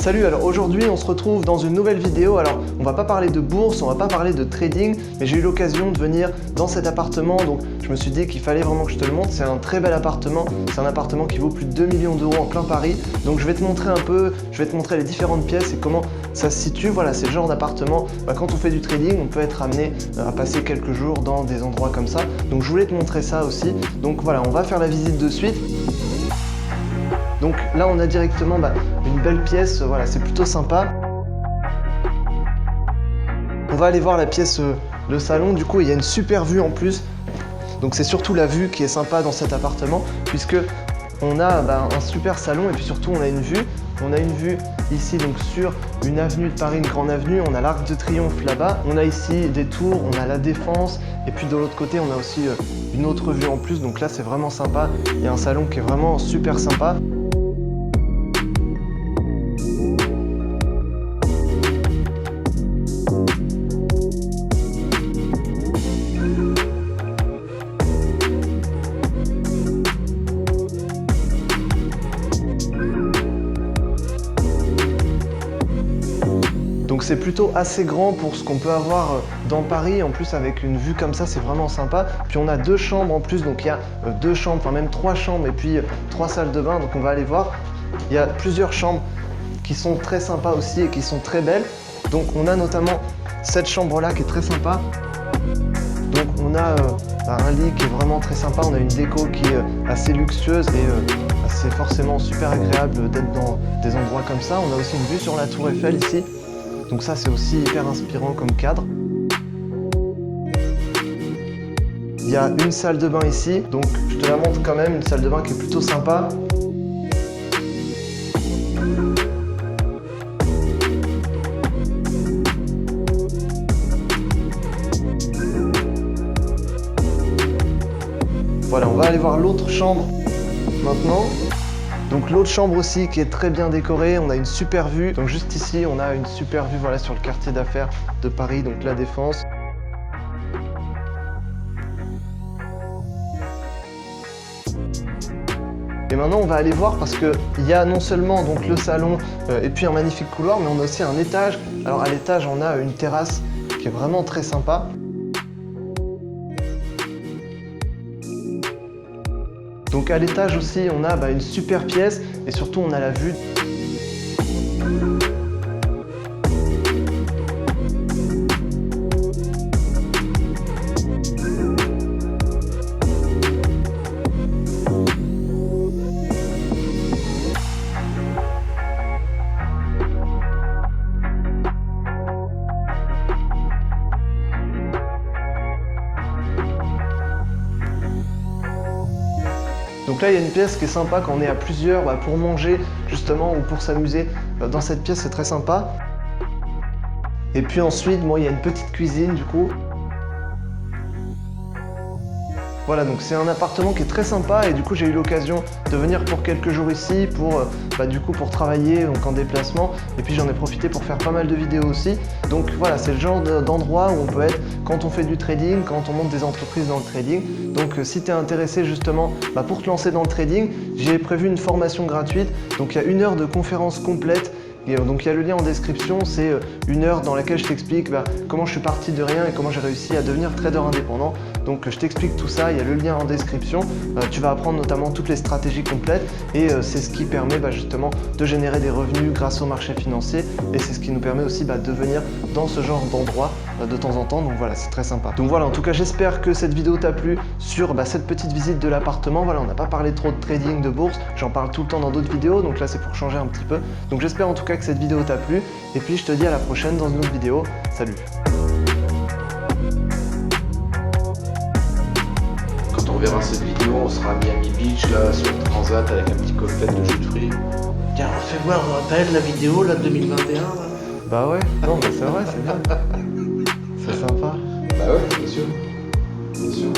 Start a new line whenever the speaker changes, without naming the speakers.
Salut, alors aujourd'hui on se retrouve dans une nouvelle vidéo. Alors on va pas parler de bourse, on va pas parler de trading, mais j'ai eu l'occasion de venir dans cet appartement, donc je me suis dit qu'il fallait vraiment que je te le montre. C'est un très bel appartement, c'est un appartement qui vaut plus de 2 millions d'euros en plein Paris. Donc je vais te montrer un peu, je vais te montrer les différentes pièces et comment ça se situe. Voilà, c'est le genre d'appartement, quand on fait du trading, on peut être amené à passer quelques jours dans des endroits comme ça. Donc je voulais te montrer ça aussi. Donc voilà, on va faire la visite de suite. Donc là on a directement une belle pièce, voilà, c'est plutôt sympa. On va aller voir la pièce, le salon, du coup il y a une super vue en plus. Donc c'est surtout la vue qui est sympa dans cet appartement, puisque on a un super salon et puis surtout on a une vue. On a une vue ici donc sur une avenue de Paris, une grande avenue, on a l'Arc de Triomphe là-bas, on a ici des tours, on a la Défense et puis de l'autre côté on a aussi une autre vue en plus, donc là c'est vraiment sympa. Il y a un salon qui est vraiment super sympa. Donc c'est plutôt assez grand pour ce qu'on peut avoir dans Paris, en plus avec une vue comme ça c'est vraiment sympa. Puis on a deux chambres en plus, donc il y a deux chambres, enfin même trois chambres et puis trois salles de bain, donc on va aller voir. Il y a plusieurs chambres qui sont très sympas aussi et qui sont très belles. Donc on a notamment cette chambre là qui est très sympa. Donc on a un lit qui est vraiment très sympa, on a une déco qui est assez luxueuse et c'est forcément super agréable d'être dans des endroits comme ça. On a aussi une vue sur la Tour Eiffel ici. Donc ça c'est aussi hyper inspirant comme cadre. Il y a une salle de bain ici, donc je te la montre quand même, une salle de bain qui est plutôt sympa. Voilà, on va aller voir l'autre chambre maintenant. Donc l'autre chambre aussi qui est très bien décorée, on a une super vue. Donc juste ici, on a une super vue voilà, sur le quartier d'affaires de Paris, donc la Défense. Et maintenant on va aller voir parce qu'il y a non seulement donc, le salon et puis un magnifique couloir, mais on a aussi un étage. Alors à l'étage, on a une terrasse qui est vraiment très sympa. Donc à l'étage aussi, on a une super pièce et surtout on a la vue. Donc là il y a une pièce qui est sympa quand on est à plusieurs pour manger justement ou pour s'amuser. Dans cette pièce c'est très sympa. Et puis ensuite il y a une petite cuisine du coup. Voilà, donc c'est un appartement qui est très sympa et du coup j'ai eu l'occasion de venir pour quelques jours ici pour travailler donc en déplacement, et puis j'en ai profité pour faire pas mal de vidéos aussi. Donc voilà, c'est le genre d'endroit où on peut être quand on fait du trading, quand on monte des entreprises dans le trading. Donc si tu es intéressé justement pour te lancer dans le trading, j'ai prévu une formation gratuite. Donc il y a 1 heure de conférence complète. Et donc il y a le lien en description, c'est 1 heure dans laquelle je t'explique comment je suis parti de rien et comment j'ai réussi à devenir trader indépendant. Donc je t'explique tout ça, il y a le lien en description. Tu vas apprendre notamment toutes les stratégies complètes et c'est ce qui permet justement de générer des revenus grâce au marché financier, et c'est ce qui nous permet aussi de venir dans ce genre d'endroit de temps en temps. Donc voilà, c'est très sympa. Donc voilà, en tout cas j'espère que cette vidéo t'a plu sur cette petite visite de l'appartement. Voilà, on n'a pas parlé trop de trading, de bourse, j'en parle tout le temps dans d'autres vidéos, donc là c'est pour changer un petit peu. Donc j'espère en tout cas que cette vidéo t'a plu, et puis je te dis à la prochaine dans une autre vidéo. Salut!
Quand on verra cette vidéo, on sera à Miami Beach, là, sur le transat, avec un petit cocktail de jus de fruits.
Tiens, fais voir, t'as la vidéo, là, 2021, là.
Bah ouais, non mais c'est vrai, c'est bien. C'est sympa.
Bah ouais, bien sûr. Bien sûr.